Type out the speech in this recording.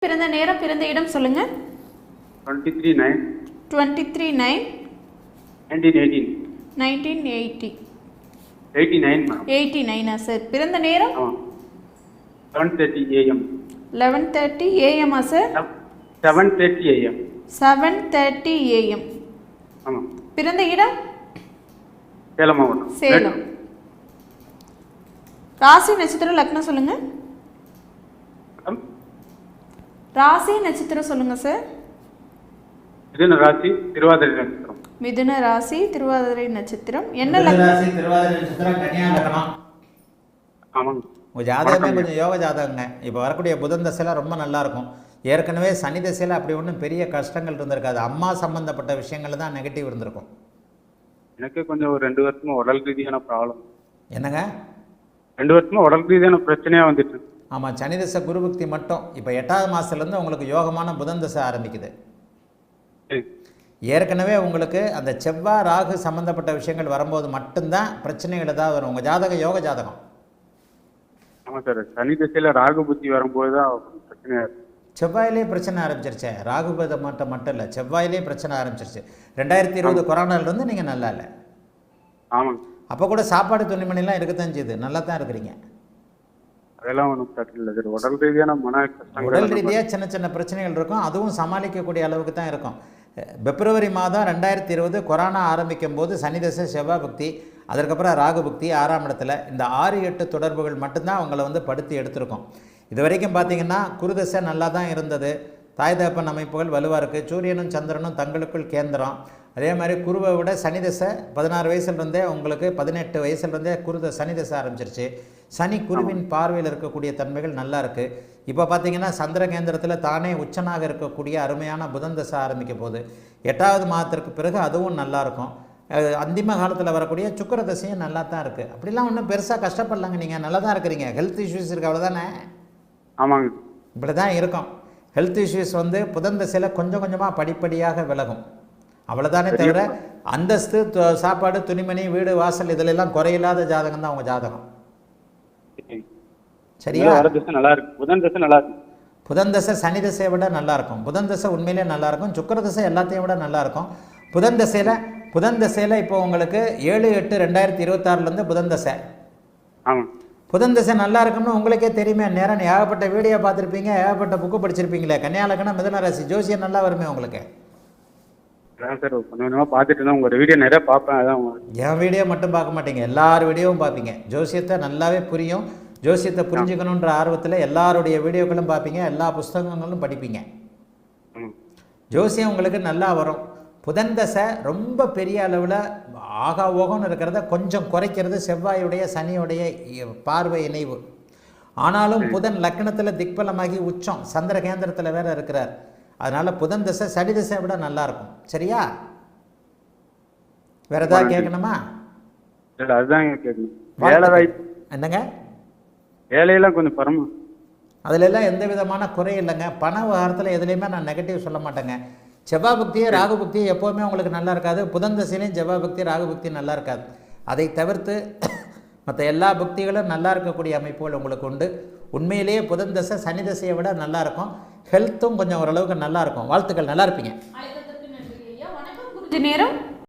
பிறந்த நேரம் பிறந்த இடம் சொல்லுங்க. 23/9 23/9 1918 1980 89 மேம். 89 சார். பிறந்த நேரம் 7:30 AM 11:30 AM sir. 7:30 AM 7:30 AM. ஆமாம். பிறந்த இடம் சேலம் மாவட்டம். சேலம். ராசி நட்சத்திரம் லக்னம் சொல்லுங்க. ராசி நட்சத்திரம் சொல்லுங்க சார். மிதுன ராசி திருவாதிரை நட்சத்திரம். மிதுன ராசி திருவாதிரை நட்சத்திரம். என்ன ராசி திருவாதிரை நட்சத்திரம் கன்னியா லக்னம். ஆமாங்க. உங்கள் ஜாதகமே கொஞ்சம் யோக ஜாதகங்க. இப்போ வரக்கூடிய புதன் தசையெல்லாம் ரொம்ப நல்லாயிருக்கும். ஏற்கனவே சனி தசையில் அப்படி ஒன்றும் பெரிய கஷ்டங்கள் இருந்திருக்காது. அம்மா சம்மந்தப்பட்ட விஷயங்கள் தான் நெகட்டிவ் இருந்திருக்கும். எனக்கு கொஞ்சம் ஒரு 2 வருஷமா உடல் ரீதியான ப்ராப்ளம். என்னங்க? 2 வருஷமா உடல் ரீதியான பிரச்சனையாக வந்துட்டு. ஆமாம், சனி தசை குருபக்தி மட்டும். இப்போ 8வது மாதத்துலேருந்து உங்களுக்கு யோகமான புதன் தசை ஆரம்பிக்குது. ஏற்கனவே உங்களுக்கு அந்த செவ்வாய் ராகு சம்மந்தப்பட்ட விஷயங்கள் வரும்போது மட்டும்தான் பிரச்சனைகள் தான் வரும். உங்கள் ஜாதகம் யோக ஜாதகம். ஆமாம் சார். சனி திசையில் ராகு புத்தி வரும்போது தான் பிரச்சனையாக இருக்குது. செவ்வாயிலே பிரச்சனை ஆரம்பிச்சிருச்சேன். ராகு பதம் மட்டும் இல்லை, செவ்வாயிலே பிரச்சனை ஆரம்பிச்சிருச்சு. 2020 கொரோனாவிலேருந்து நீங்கள் நல்லா இல்லை. ஆமாங்க. அப்போ கூட சாப்பாடு துணிமணிலாம் இருக்கத்தான் செய்யுது. நல்லா தான் இருக்கிறீங்க. அதெல்லாம் ஒன்றும் பிரச்சனை இல்லை சார். உடல் ரீதியான மன கஷ்டம், உடல் ரீதியாக சின்ன சின்ன பிரச்சனைகள் இருக்கும். அதுவும் சமாளிக்கக்கூடிய அளவுக்கு தான் இருக்கும். பிப்ரவரி மாதம் 2020 கொரோனா ஆரம்பிக்கும் போது சனி தசை செவ்வாய் பக்தி, அதற்கப்புறம் ராகு பக்தி 6ஆம் இடத்துல. இந்த 6-8 தொடர்புகள் மட்டும்தான் அவங்கள வந்து படுத்தி எடுத்திருக்கோம். இது வரைக்கும் பார்த்தீங்கன்னா குருதசை நல்லா தான் இருந்தது. தாய் தகப்பன் அமைப்புகள் வலுவாக இருக்குது. சூரியனும் சந்திரனும் தங்களுக்குள் கேந்திரம். அதே மாதிரி குருவை விட சனி தசை 16 வயசுலேருந்தே உங்களுக்கு 18 வயசுலேருந்தே சனி தசை ஆரம்பிச்சிருச்சு. சனி குருவின் பார்வையில் இருக்கக்கூடிய தன்மைகள் நல்லா இருக்குது. இப்போ பார்த்தீங்கன்னா சந்திர கேந்திரத்தில் தானே உச்சனாக இருக்கக்கூடிய அருமையான புதன் தசை ஆரம்பிக்க போகுது. 8வது மாதத்திற்கு பிறகு அதுவும் நல்லாயிருக்கும். அந்திம காலத்தில் வரக்கூடிய சுக்கிர தசையும் நல்லா தான் இருக்குது. அப்படிலாம் ஒன்றும் பெருசாக கஷ்டப்படலாங்க. நீங்கள் நல்லா தான் இருக்கிறீங்க. ஹெல்த் இஷ்யூஸ் இருக்குது, அவ்வளோதானே? ஆமாங்க. இப்படி தான் இருக்கும். ஹெல்த் இஷ்யூஸ் வந்து புதன் தசையில் கொஞ்சம் கொஞ்சமாக படிப்படியாக விலகும், அவ்வளோதானே தவிர அந்தஸ்து சாப்பாடு துணிமணி வீடு வாசல் இதிலெல்லாம் குறையில்லாத ஜாதகம் தான் உங்கள் ஜாதகம். சரியா? நல்லா இருக்கு. புதன் தசை நல்லா இருக்கு. புதன் தசை சனி தசையை விட நல்லாயிருக்கும். புதன் தசை உண்மையிலே நல்லாயிருக்கும். சுக்கிர தசை எல்லாத்தையும் விட நல்லாயிருக்கும். புதன் தசையில் இப்போ உங்களுக்கு 7/8/2026 புதன் தசை. ஆமாம். புதன் தசை நல்லா இருக்கும்னு உங்களுக்கே தெரியுமே. நேரம் ஏகப்பட்ட வீடியோ பார்த்துருப்பீங்க, ஏகப்பட்ட புக்கு படிச்சிருப்பீங்களே. கன்னியா லக்னம் மிதுன ராசி ஜோசியம் நல்லா வருமே உங்களுக்கு. அதான் சார் கொஞ்சம் கொஞ்சமாக பார்த்துட்டு இருந்தேன். உங்கள் வீடியோ நிறைய பார்ப்பேன். அதான் என் வீடியோ மட்டும் பார்க்க மாட்டீங்க, எல்லார் வீடியோவும் பார்ப்பீங்க. ஜோசியத்தை நல்லாவே புரியும். ஜோசியத்தை புரிஞ்சுக்கணுன்ற ஆர்வத்தில் எல்லாருடைய வீடியோக்களும் பார்ப்பீங்க, எல்லா புஸ்தகங்களும் படிப்பீங்க. ஜோசியம் உங்களுக்கு நல்லா வரும். புதன் தசை ரொம்ப பெரிய அளவில் ஆகா ஓகம்னு இருக்கிறத கொஞ்சம் குறைக்கிறது செவ்வாயுடைய சனியுடைய பார்வை இணைவு. ஆனாலும் புதன் லக்னத்தில் திக்பலமாகி உச்சம் சந்திர கேந்திரத்தில் வேற இருக்கிறார். அதனால் புதன் தசை சனி தசையை விட நல்லாயிருக்கும். சரியா? வேறு ஏதாவது கேட்கணுமா? அதுதான் கேட்கணும். வேலை வாய்ப்பு என்னங்க? வேலையெல்லாம் கொஞ்சம் பரம அதிலெல்லாம் எந்த விதமான குறை இல்லைங்க. பண விவகாரத்தில் எதுலேயுமே நான் நெகட்டிவ் சொல்ல மாட்டேங்க. செவ்வாய் பக்தியே ராகு பக்தியே எப்போவுமே உங்களுக்கு நல்லா இருக்காது. புதன் தசையிலையும் செவ்வாய் பக்தி ராகு பக்தி நல்லா இருக்காது. அதை தவிர்த்து மற்ற எல்லா பக்திகளும் நல்லா இருக்கக்கூடிய அமைப்புகள் உங்களுக்கு உண்டு. உண்மையிலேயே புதன் தசை சனி தசையை விட நல்லா இருக்கும். ஹெல்த்தும் கொஞ்சம் ஓரளவுக்கு நல்லா இருக்கும். வாழ்த்துக்கள், நல்லா இருப்பீங்க. நேரம்